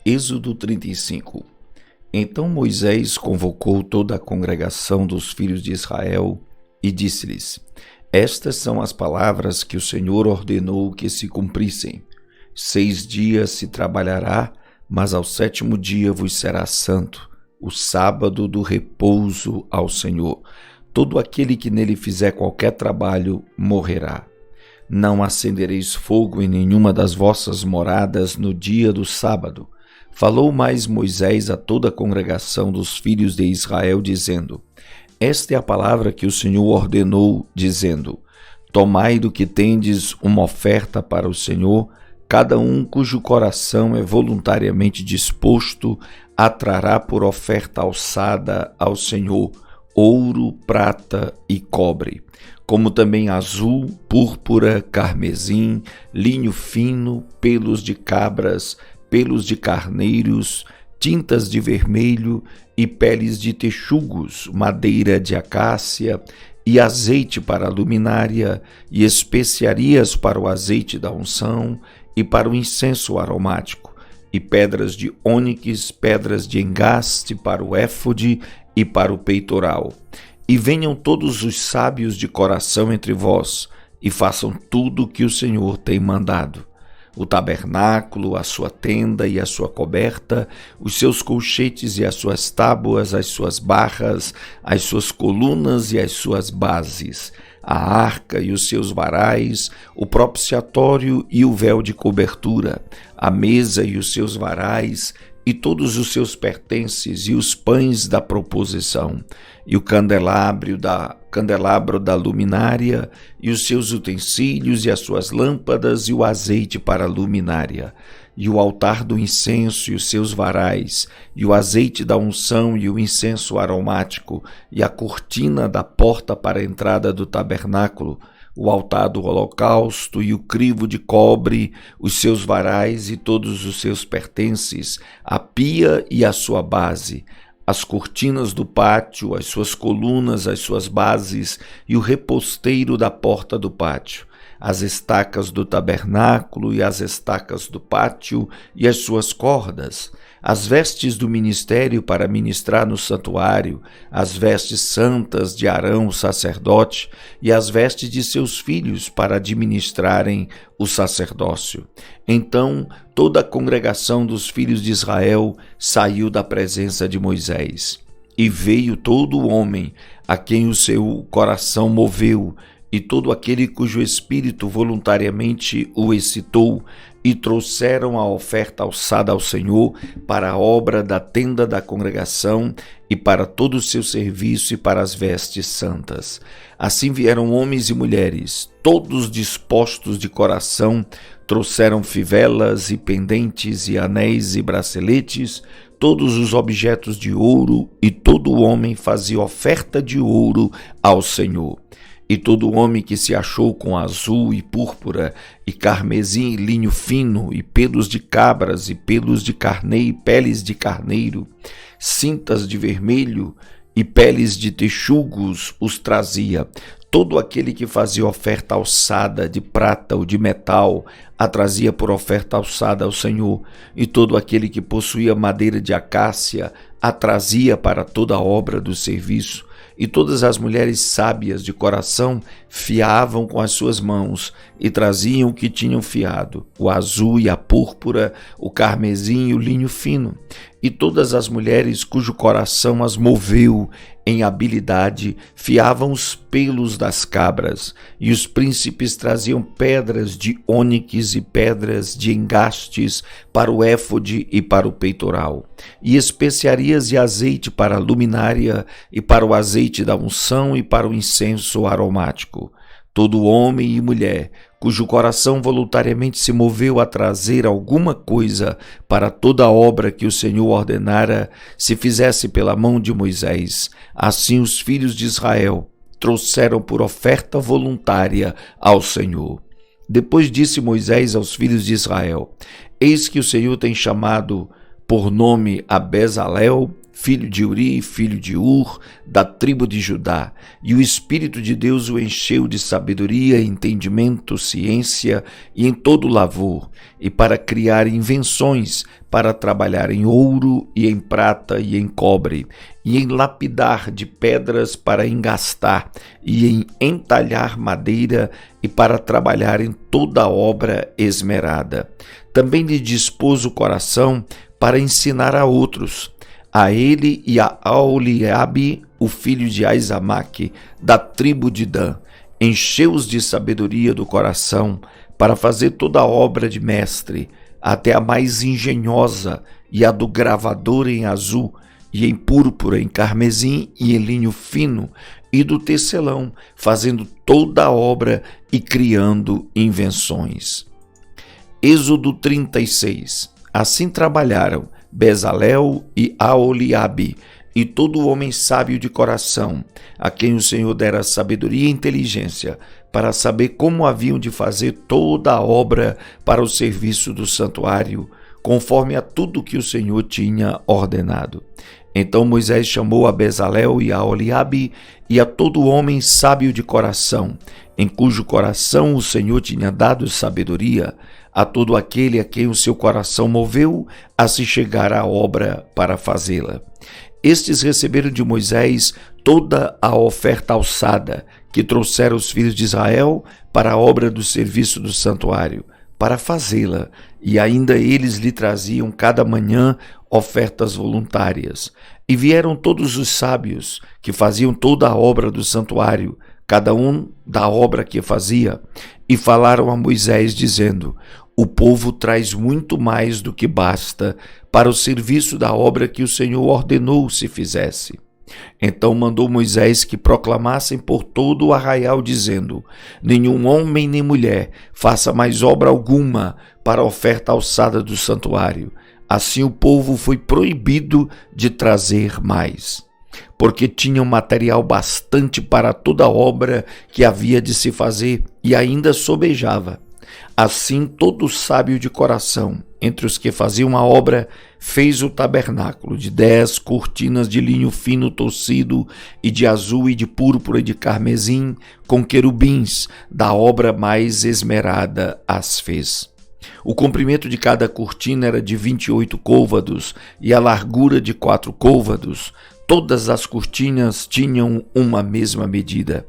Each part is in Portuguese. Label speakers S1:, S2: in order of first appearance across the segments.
S1: Êxodo 35. Então Moisés convocou toda a congregação dos filhos de Israel e disse-lhes: Estas são as palavras que o Senhor ordenou que se cumprissem. 6 dias se trabalhará, mas ao 7º dia vos será santo, o sábado do repouso ao Senhor. Todo aquele que nele fizer qualquer trabalho morrerá. Não acendereis fogo em nenhuma das vossas moradas no dia do sábado. Falou mais Moisés a toda a congregação dos filhos de Israel, dizendo: Esta é a palavra que o Senhor ordenou, dizendo: Tomai do que tendes uma oferta para o Senhor, cada um cujo coração é voluntariamente disposto a trará por oferta alçada ao Senhor ouro, prata e cobre, como também azul, púrpura, carmesim, linho fino, pelos de cabras, pelos de carneiros, tintas de vermelho e peles de texugos, madeira de acácia e azeite para a luminária e especiarias para o azeite da unção e para o incenso aromático, e pedras de ônix, pedras de engaste para o éfode e para o peitoral. E venham todos os sábios de coração entre vós, e façam tudo o que o Senhor tem mandado: o tabernáculo, a sua tenda e a sua coberta, os seus colchetes e as suas tábuas, as suas barras, as suas colunas e as suas bases, a arca e os seus varais, o propiciatório e o véu de cobertura, a mesa e os seus varais, e todos os seus pertences, e os pães da proposição, e o candelabro da luminária, e os seus utensílios, e as suas lâmpadas, e o azeite para a luminária, e o altar do incenso, e os seus varais, e o azeite da unção, e o incenso aromático, e a cortina da porta para a entrada do tabernáculo, o altar do holocausto e o crivo de cobre, os seus varais e todos os seus pertences, a pia e a sua base, as cortinas do pátio, as suas colunas, as suas bases e o reposteiro da porta do pátio, as estacas do tabernáculo e as estacas do pátio e as suas cordas, as vestes do ministério para ministrar no santuário, as vestes santas de Arão, o sacerdote, e as vestes de seus filhos para administrarem o sacerdócio. Então toda a congregação dos filhos de Israel saiu da presença de Moisés. E veio todo o homem a quem o seu coração moveu, e todo aquele cujo espírito voluntariamente o excitou, e trouxeram a oferta alçada ao Senhor para a obra da tenda da congregação e para todo o seu serviço e para as vestes santas. Assim vieram homens e mulheres, todos dispostos de coração, trouxeram fivelas e pendentes e anéis e braceletes, todos os objetos de ouro, e todo homem fazia oferta de ouro ao Senhor. E todo homem que se achou com azul e púrpura, e carmesim e linho fino, e pelos de cabras, e pelos de carneiro, peles de carneiro, cintas de vermelho, e peles de texugos os trazia. Todo aquele que fazia oferta alçada de prata ou de metal, a trazia por oferta alçada ao Senhor. E todo aquele que possuía madeira de acácia, a trazia para toda a obra do serviço. E todas as mulheres sábias de coração fiavam com as suas mãos e traziam o que tinham fiado, o azul e a púrpura, o carmesim e o linho fino. E todas as mulheres cujo coração as moveu em habilidade fiavam os pelos das cabras, e os príncipes traziam pedras de ônix e pedras de engastes para o éfode e para o peitoral, e especiarias e azeite para a luminária e para o azeite da unção e para o incenso aromático. Todo homem e mulher cujo coração voluntariamente se moveu a trazer alguma coisa para toda a obra que o Senhor ordenara se fizesse pela mão de Moisés. Assim os filhos de Israel trouxeram por oferta voluntária ao Senhor. Depois disse Moisés aos filhos de Israel: Eis que o Senhor tem chamado por nome a Bezalel, filho de Uri, filho de Ur, da tribo de Judá. E o Espírito de Deus o encheu de sabedoria, entendimento, ciência e em todo lavor, e para criar invenções, para trabalhar em ouro e em prata e em cobre, e em lapidar de pedras para engastar, e em entalhar madeira, e para trabalhar em toda obra esmerada. Também lhe dispôs o coração para ensinar a outros, a ele e a Aholiabe, o filho de Aizamaque, da tribo de Dan. Encheu-os de sabedoria do coração para fazer toda a obra de mestre, até a mais engenhosa, e a do gravador em azul, e em púrpura, em carmesim e em linho fino, e do tecelão, fazendo toda a obra e criando invenções. Êxodo 36. Assim trabalharam Bezalel e Aholiabe, e todo homem sábio de coração, a quem o Senhor dera sabedoria e inteligência, para saber como haviam de fazer toda a obra para o serviço do santuário, conforme a tudo que o Senhor tinha ordenado. Então Moisés chamou a Bezalel e a Aholiabe e a todo homem sábio de coração, em cujo coração o Senhor tinha dado sabedoria, a todo aquele a quem o seu coração moveu a se chegar à obra para fazê-la. Estes receberam de Moisés toda a oferta alçada que trouxeram os filhos de Israel para a obra do serviço do santuário, para fazê-la, e ainda eles lhe traziam cada manhã ofertas voluntárias. E vieram todos os sábios que faziam toda a obra do santuário, cada um da obra que fazia, e falaram a Moisés, dizendo: o povo traz muito mais do que basta para o serviço da obra que o Senhor ordenou se fizesse. Então mandou Moisés que proclamassem por todo o arraial, dizendo: nenhum homem nem mulher faça mais obra alguma para a oferta alçada do santuário. Assim o povo foi proibido de trazer mais, porque tinham material bastante para toda a obra que havia de se fazer, e ainda sobejava. Assim todo sábio de coração, entre os que faziam a obra, fez o tabernáculo de 10 cortinas de linho fino torcido, e de azul e de púrpura e de carmesim, com querubins, da obra mais esmerada as fez. O comprimento de cada cortina era de 28 côvados, e a largura de 4 côvados. Todas as cortinas tinham uma mesma medida.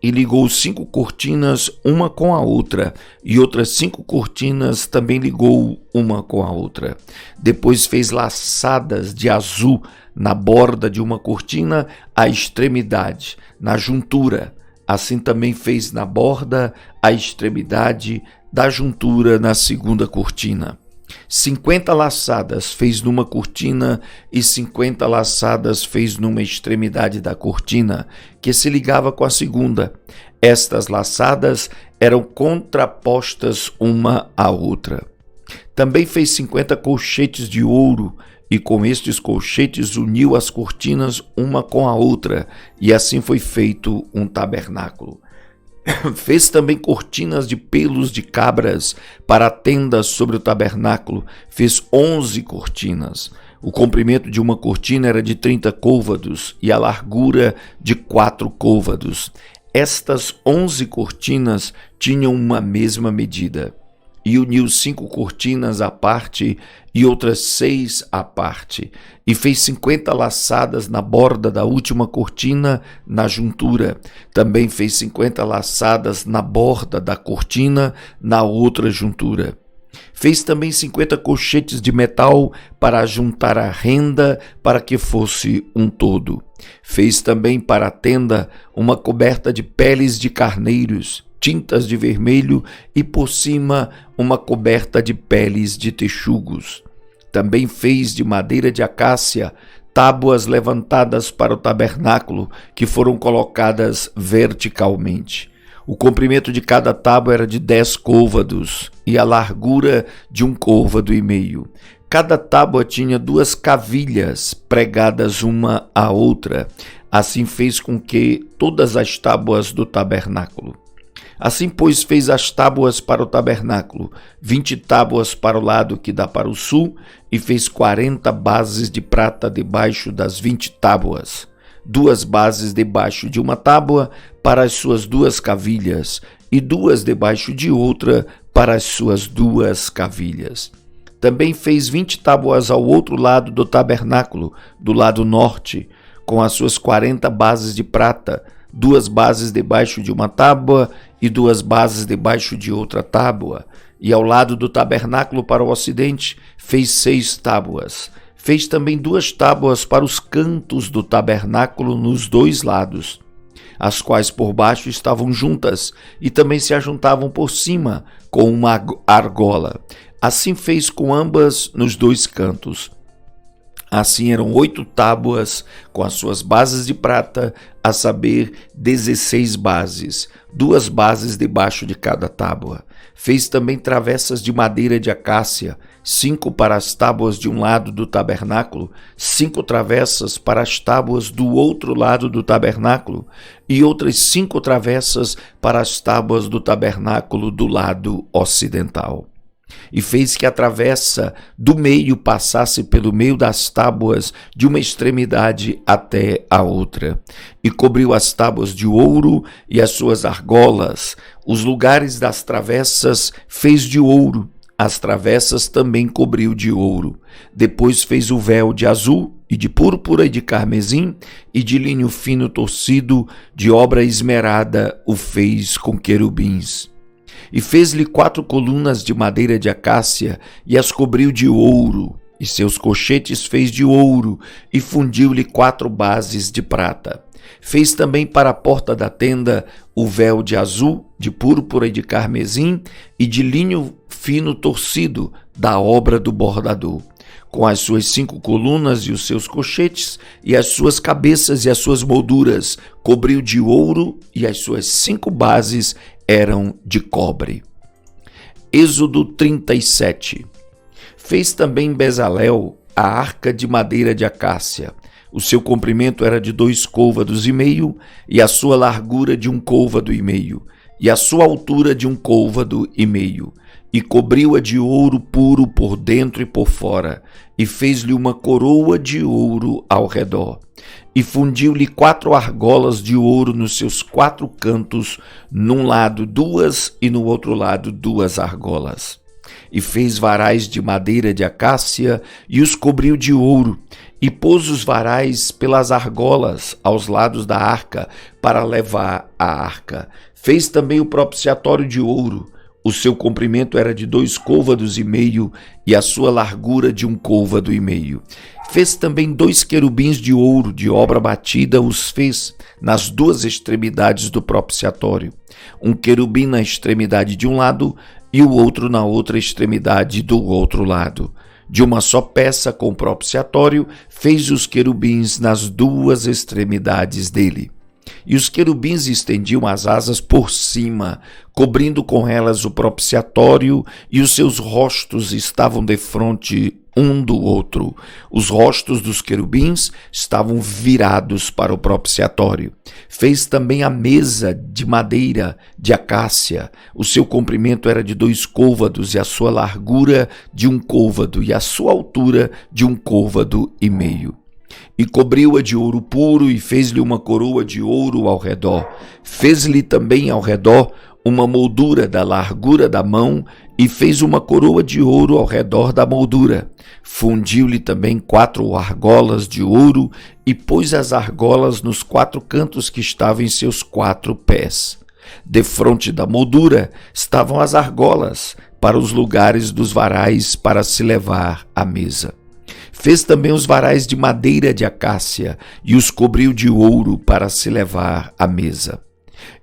S1: E ligou 5 cortinas uma com a outra, e outras 5 cortinas também ligou uma com a outra. Depois fez laçadas de azul na borda de uma cortina à extremidade, na juntura. Assim também fez na borda à extremidade da juntura na segunda cortina. 50 laçadas fez numa cortina e 50 laçadas fez numa extremidade da cortina, que se ligava com a segunda. Estas laçadas eram contrapostas uma à outra. Também fez 50 colchetes de ouro, e com estes colchetes uniu as cortinas uma com a outra, e assim foi feito um tabernáculo. Fez também cortinas de pelos de cabras para a tenda sobre o tabernáculo. Fez 11 cortinas. O comprimento de uma cortina era de 30 côvados e a largura de 4 côvados. Estas 11 cortinas tinham uma mesma medida. E uniu 5 cortinas à parte e outras 6 à parte, e fez 50 laçadas na borda da última cortina na juntura. Também fez 50 laçadas na borda da cortina na outra juntura. Fez também 50 colchetes de metal para juntar a renda para que fosse um todo. Fez também para a tenda uma coberta de peles de carneiros, tintas de vermelho, e por cima uma coberta de peles de texugos. Também fez de madeira de acácia tábuas levantadas para o tabernáculo, que foram colocadas verticalmente. O comprimento de cada tábua era de 10 côvados e a largura de 1 côvado e meio. Cada tábua tinha 2 cavilhas pregadas uma à outra. Assim fez com que todas as tábuas do tabernáculo. Assim, pois, fez as tábuas para o tabernáculo, 20 tábuas para o lado que dá para o sul, e fez 40 bases de prata debaixo das 20 tábuas. 2 bases debaixo de uma tábua para as suas 2 cavilhas, e 2 debaixo de outra para as suas 2 cavilhas. Também fez 20 tábuas ao outro lado do tabernáculo, do lado norte, com as suas 40 bases de prata, 2 bases debaixo de uma tábua e 2 bases debaixo de outra tábua. E ao lado do tabernáculo para o ocidente fez 6 tábuas. Fez também 2 tábuas para os cantos do tabernáculo nos 2 lados, as quais por baixo estavam juntas e também se ajuntavam por cima com uma argola. Assim fez com ambas nos 2 cantos. Assim eram 8 tábuas com as suas bases de prata, a saber, 16 bases, 2 bases debaixo de cada tábua. Fez também travessas de madeira de acácia, 5 para as tábuas de um lado do tabernáculo, 5 travessas para as tábuas do outro lado do tabernáculo, e outras 5 travessas para as tábuas do tabernáculo do lado ocidental. E fez que a travessa do meio passasse pelo meio das tábuas de uma extremidade até a outra. E cobriu as tábuas de ouro e as suas argolas. Os lugares das travessas fez de ouro. As travessas também cobriu de ouro. Depois fez o véu de azul e de púrpura e de carmesim e de linho fino torcido, de obra esmerada o fez com querubins. E fez-lhe 4 colunas de madeira de acácia, e as cobriu de ouro, e seus cochetes fez de ouro, e fundiu-lhe 4 bases de prata. Fez também para a porta da tenda o véu de azul, de púrpura e de carmesim, e de linho fino torcido, da obra do bordador. Com as suas 5 colunas e os seus cochetes, e as suas cabeças e as suas molduras, cobriu de ouro, e as suas 5 bases eram de cobre. Êxodo 37. Fez também Bezalel a arca de madeira de acácia. O seu comprimento era de 2 côvados e meio, e a sua largura de 1 côvado e meio, e a sua altura de 1 côvado e meio. E cobriu-a de ouro puro por dentro e por fora, e fez-lhe uma coroa de ouro ao redor. E fundiu-lhe 4 argolas de ouro nos seus 4 cantos, num lado 2 e no outro lado 2 argolas. E fez varais de madeira de acácia e os cobriu de ouro, e pôs os varais pelas argolas aos lados da arca, para levar a arca. Fez também o propiciatório de ouro. O seu comprimento era de 2 côvados e meio, e a sua largura de 1 côvado e meio. Fez também 2 querubins de ouro, de obra batida, os fez nas 2 extremidades do propiciatório. Um querubim na extremidade de um lado, e o outro na outra extremidade do outro lado. De uma só peça com o propiciatório, fez os querubins nas 2 extremidades dele. E os querubins estendiam as asas por cima, cobrindo com elas o propiciatório, e os seus rostos estavam defronte um do outro. Os rostos dos querubins estavam virados para o propiciatório. Fez também a mesa de madeira de acácia. O seu comprimento era de 2 côvados, e a sua largura de 1 côvado, e a sua altura de 1 côvado e meio. E cobriu-a de ouro puro, e fez-lhe uma coroa de ouro ao redor. Fez-lhe também ao redor uma moldura da largura da mão, e fez uma coroa de ouro ao redor da moldura. Fundiu-lhe também 4 argolas de ouro, e pôs as argolas nos 4 cantos que estavam em seus 4 pés. Defronte da moldura estavam as argolas, para os lugares dos varais para se levar à mesa. Fez também os varais de madeira de acácia, e os cobriu de ouro para se levar à mesa.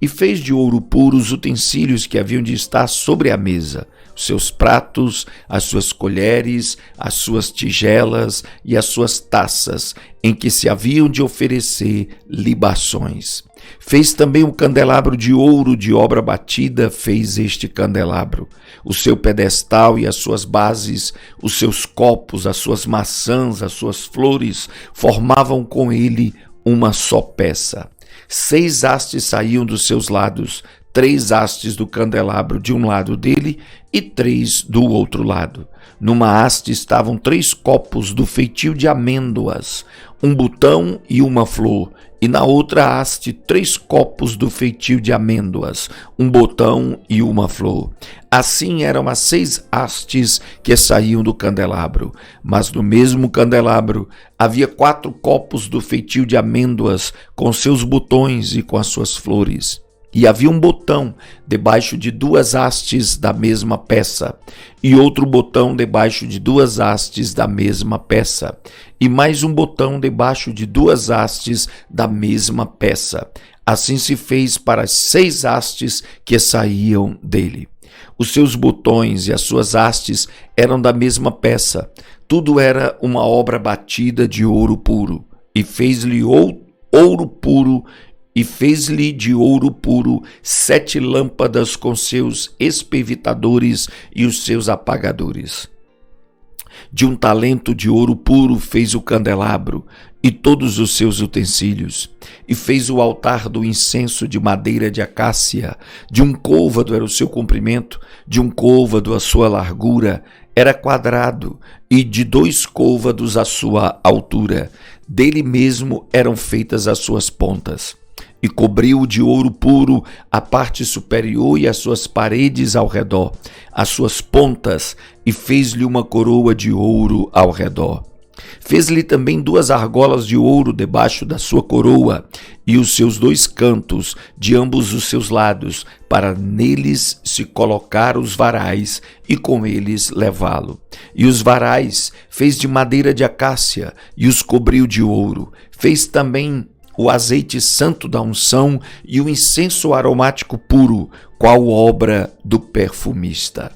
S1: E fez de ouro puro os utensílios que haviam de estar sobre a mesa, os seus pratos, as suas colheres, as suas tigelas e as suas taças, em que se haviam de oferecer libações. Fez também um candelabro de ouro de obra batida, fez este candelabro. O seu pedestal e as suas bases, os seus copos, as suas maçãs, as suas flores, formavam com ele uma só peça. 6 hastes saíam dos seus lados, 3 hastes do candelabro de um lado dele e 3 do outro lado. Numa haste estavam 3 copos do feitio de amêndoas, um botão e uma flor, e na outra haste 3 copos do feitio de amêndoas, um botão e uma flor. Assim eram as 6 hastes que saíam do candelabro. Mas no mesmo candelabro havia 4 copos do feitio de amêndoas, com seus botões e com as suas flores. E havia um botão debaixo de 2 hastes da mesma peça, e outro botão debaixo de 2 hastes da mesma peça, e mais um botão debaixo de 2 hastes da mesma peça. Assim se fez para as 6 hastes que saíam dele. Os seus botões e as suas hastes eram da mesma peça. Tudo era uma obra batida de ouro puro, e fez-lhe ouro puro. E fez-lhe de ouro puro 7 lâmpadas com seus espevitadores e os seus apagadores. De um talento de ouro puro fez o candelabro e todos os seus utensílios, e fez o altar do incenso de madeira de acácia. De um côvado era o seu comprimento, de um côvado a sua largura, era quadrado, e de 2 côvados a sua altura. Dele mesmo eram feitas as suas pontas. E cobriu de ouro puro a parte superior e as suas paredes ao redor, as suas pontas, e fez-lhe uma coroa de ouro ao redor. Fez-lhe também 2 argolas de ouro debaixo da sua coroa, e os seus 2 cantos, de ambos os seus lados, para neles se colocar os varais, e com eles levá-lo. E os varais fez de madeira de acácia, e os cobriu de ouro. Fez também o azeite santo da unção e o incenso aromático puro, qual obra do perfumista.